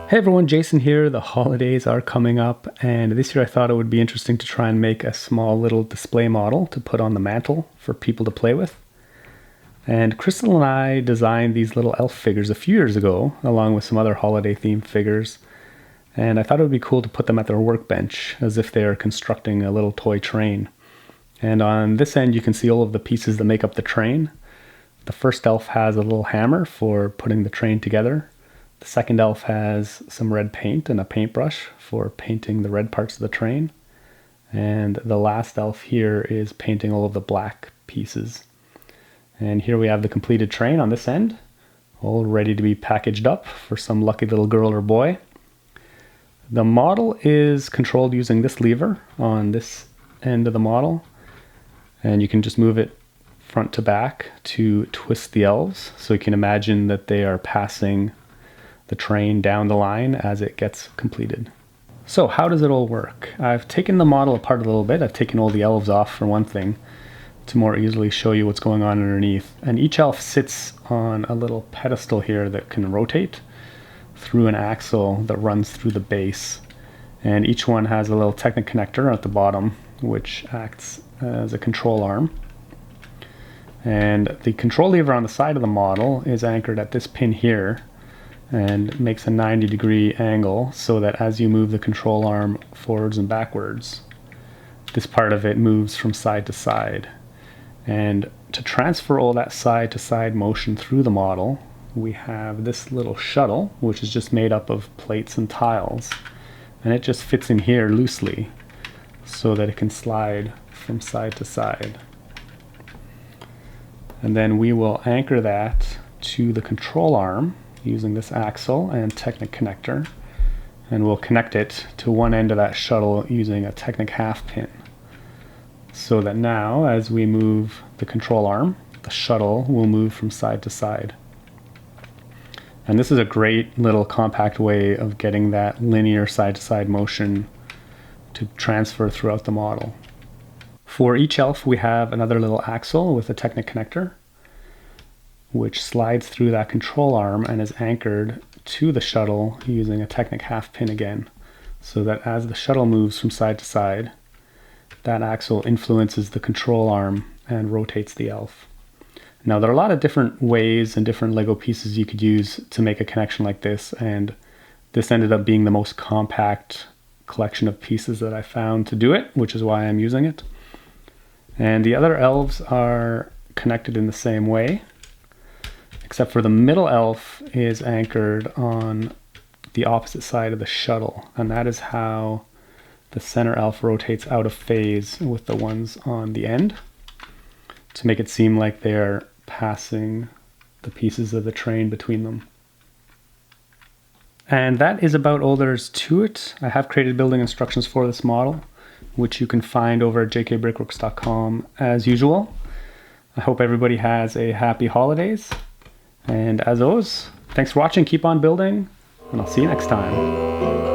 Hey everyone, Jason here. The holidays are coming up, and this year I thought it would be interesting to try and make a small little display model to put on the mantle for people to play with. And Crystal and I designed these little elf figures a few years ago, along with some other holiday themed figures. And I thought it would be cool to put them at their workbench as if they are constructing a little toy train. And on this end, you can see all of the pieces that make up the train. The first elf has a little hammer for putting the train together. The second elf has some red paint and a paintbrush for painting the red parts of the train. And the last elf here is painting all of the black pieces. And here we have the completed train on this end, all ready to be packaged up for some lucky little girl or boy. The model is controlled using this lever on this end of the model. And you can just move it front to back to twist the elves. So you can imagine that they are passing the train down the line as it gets completed. So how does it all work? I've taken the model apart a little bit. I've taken all the elves off for one thing to more easily show you what's going on underneath. And each elf sits on a little pedestal here that can rotate through an axle that runs through the base. And each one has a little Technic connector at the bottom, which acts as a control arm. And the control lever on the side of the model is anchored at this pin here, and makes a 90-degree angle so that as you move the control arm forwards and backwards, this part of it moves from side to side. And to transfer all that side-to-side motion through the model, we have this little shuttle, which is just made up of plates and tiles. And it just fits in here loosely so that it can slide from side to side. And then we will anchor that to the control arm using this axle and Technic connector, and we'll connect it to one end of that shuttle using a Technic half pin, so that now as we move the control arm, the shuttle will move from side to side. And this is a great little compact way of getting that linear side to side motion to transfer throughout the model. For each elf we have another little axle with a Technic connector, which slides through that control arm and is anchored to the shuttle using a Technic half pin again, so that as the shuttle moves from side to side, that axle influences the control arm and rotates the elf. Now there are a lot of different ways and different Lego pieces you could use to make a connection like this, and this ended up being the most compact collection of pieces that I found to do it, which is why I'm using it. And the other elves are connected in the same way, except for the middle elf is anchored on the opposite side of the shuttle, and that is how the center elf rotates out of phase with the ones on the end to make it seem like they're passing the pieces of the train between them. And that is about all there is to it. I have created building instructions for this model, which you can find over at jkbrickworks.com as usual. I hope everybody has a happy holidays. And as always, thanks for watching, keep on building, and I'll see you next time.